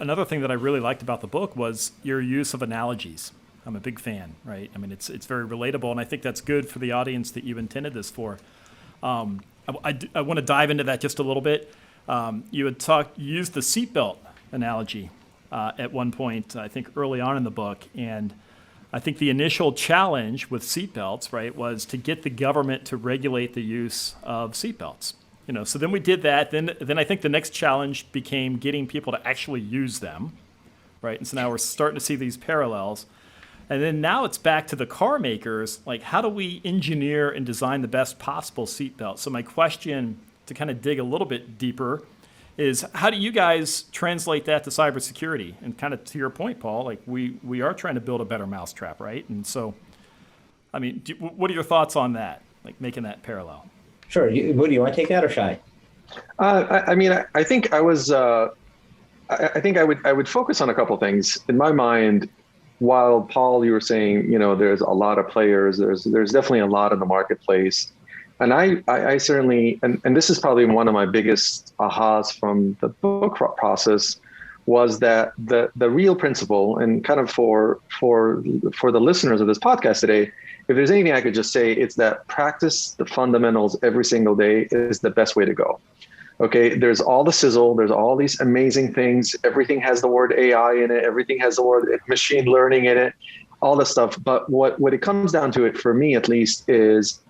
another thing that I really liked about the book was your use of analogies. I'm a big fan, right? I mean, it's very relatable, and I think that's good for the audience that you intended this for. I want to dive into that just a little bit. You used the seatbelt analogy at one point, I think early on in the book, and I think the initial challenge with seatbelts, right, was to get the government to regulate the use of seatbelts. So then we did that. Then I think the next challenge became getting people to actually use them, right? And so now we're starting to see these parallels. And then now it's back to the car makers, like how do we engineer and design the best possible seatbelt? So my question, to kind of dig a little bit deeper, is how do you guys translate that to cybersecurity? And kind of to your point, Paul, like we are trying to build a better mousetrap, right? And so, I mean, what are your thoughts on that, like making that parallel? Sure. Moudy, you want to take that or Shai? I think I was. I think I would focus on a couple things in my mind. While Paul, you were saying, there's a lot of players. There's definitely a lot in the marketplace, and I certainly, and this is probably one of my biggest ahas from the book process, was that the real principle, and kind of for the listeners of this podcast today, if there's anything I could just say, it's that practice the fundamentals every single day is the best way to go. Okay, there's all the sizzle, there's all these amazing things. Everything has the word AI in it. Everything has the word machine learning in it, all this stuff. But what it comes down to, it for me at least, is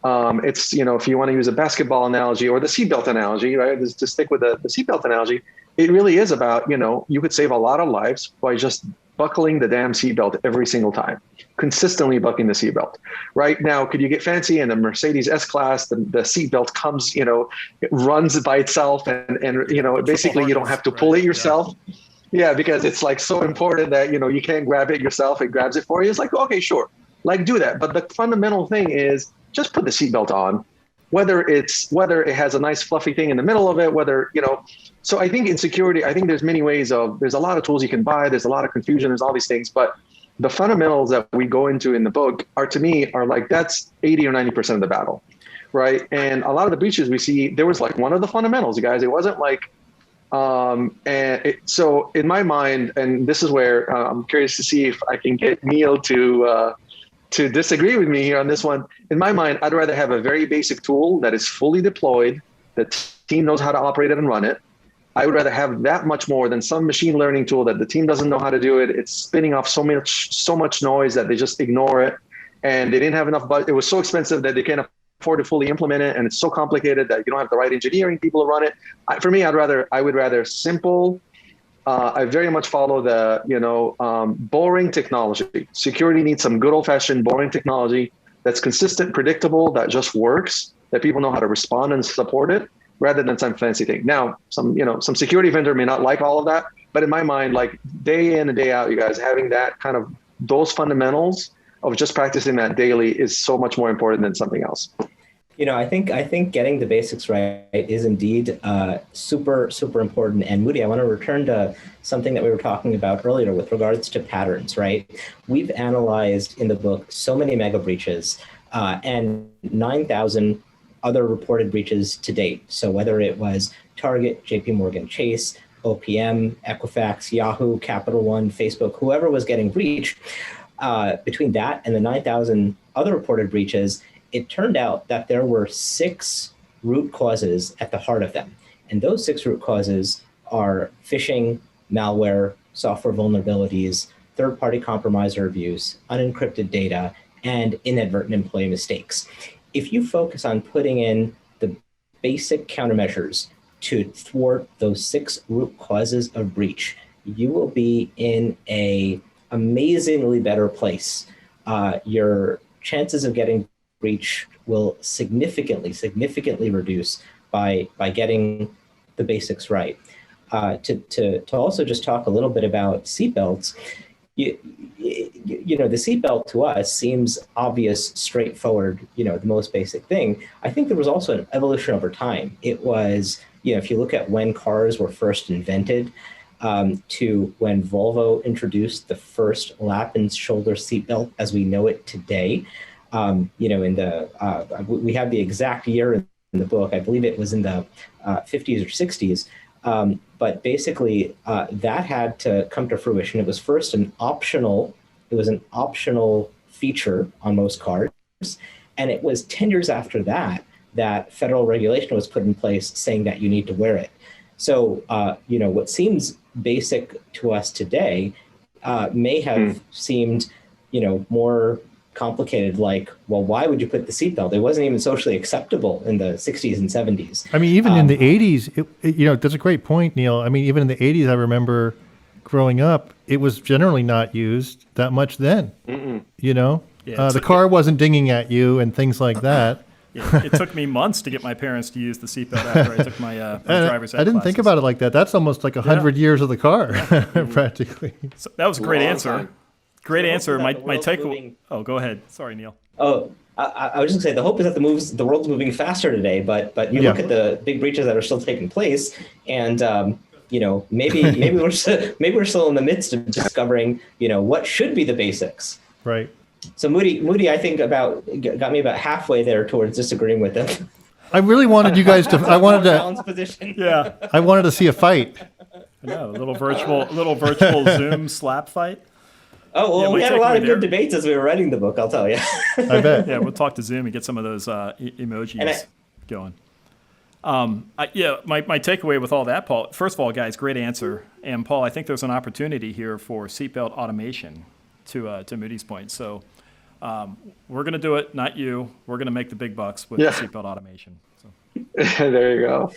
it's, if you want to use a basketball analogy or the seatbelt analogy, right? Just to stick with the seatbelt analogy, it really is about, you could save a lot of lives by just buckling the damn seatbelt every single time, consistently buckling the seatbelt. Right now, could you get fancy in the Mercedes S-Class? The seatbelt comes, it runs by itself, and basically you don't have to pull it yourself. Yeah, because it's like so important that you can't grab it yourself. It grabs it for you. It's like, okay, sure, like do that. But the fundamental thing is just put the seatbelt on. Whether it has a nice fluffy thing in the middle of it, So I think in security, I think there's many ways there's a lot of tools you can buy. There's a lot of confusion. There's all these things, but the fundamentals that we go into in the book to me, like, that's 80 or 90% of the battle, right? And a lot of the breaches we see, there was like one of the fundamentals, you guys. It wasn't like, so in my mind, and this is where I'm curious to see if I can get Neil to disagree with me here on this one. In my mind, I'd rather have a very basic tool that is fully deployed, the team knows how to operate it and run it. I would rather have that much more than some machine learning tool that the team doesn't know how to do it. It's spinning off so much noise that they just ignore it. And they didn't have enough, but it was so expensive that they can't afford to fully implement it. And it's so complicated that you don't have the right engineering people to run it. For me, I would rather simple. I very much follow the, boring technology. Security needs some good old fashioned boring technology that's consistent, predictable, that just works, that people know how to respond and support it, rather than some fancy thing. Now, some security vendor may not like all of that, but in my mind, like day in and day out, you guys, having that kind of those fundamentals of just practicing that daily is so much more important than something else. I think getting the basics right is indeed super, super important. And Moudy, I want to return to something that we were talking about earlier with regards to patterns, right? We've analyzed in the book so many mega breaches and 9,000 other reported breaches to date. So whether it was Target, JP Morgan Chase, OPM, Equifax, Yahoo, Capital One, Facebook, whoever was getting breached, between that and the 9,000 other reported breaches, it turned out that there were 6 root causes at the heart of them. And those 6 root causes are phishing, malware, software vulnerabilities, third-party compromise or abuse, unencrypted data, and inadvertent employee mistakes. If you focus on putting in the basic countermeasures to thwart those 6 root causes of breach, you will be in an amazingly better place. Your chances of getting breach will significantly reduce by getting the basics right. To also just talk a little bit about seatbelts, the seatbelt to us seems obvious, straightforward, the most basic thing. I think there was also an evolution over time. It was, if you look at when cars were first invented, to when Volvo introduced the first lap and shoulder seatbelt as we know it today. We have the exact year in the book. I believe it was in the 50s or 60s. But basically, that had to come to fruition. It was first an optional. It was an optional feature on most cars, and it was 10 years after that that federal regulation was put in place saying that you need to wear it. So, what seems basic to us today may have seemed, more complicated. Like, well, why would you put the seatbelt? It wasn't even socially acceptable in the 60s and 70s. I mean, even in the 80s, that's a great point, Neil. I mean, even in the 80s, I remember growing up, it was generally not used that much then. Yeah, the car wasn't dinging at you and things like that. Yeah, it took me months to get my parents to use the seatbelt after I took my, my driver's ed I didn't think classes. about it like that. That's almost like 100 years of the car, practically. So that was a great Long answer. time. Great So answer. My world's takeaway. moving- Oh, go ahead. Sorry, Neil. Oh, I was just gonna say the hope is that the world's moving faster today, but you look at the big breaches that are still taking place, and maybe we're still in the midst of discovering what should be the basics. Right. So Moody, I think got me about halfway there towards disagreeing with him. I really wanted you guys to. I wanted Balanced position. Yeah. I wanted to see a fight. No, a little virtual Zoom slap fight. Oh, well, Yeah, we my had a lot takeaway of there- good debates as we were writing the book, I'll tell you. I bet. Yeah, we'll talk to Zoom and get some of those emojis And going. My takeaway with all that, Paul. First of all, guys, great answer. And Paul, I think there's an opportunity here for seatbelt automation. To Moody's point, so we're going to do it, not you. We're going to make the big bucks with Yeah. seatbelt automation. So. There you go.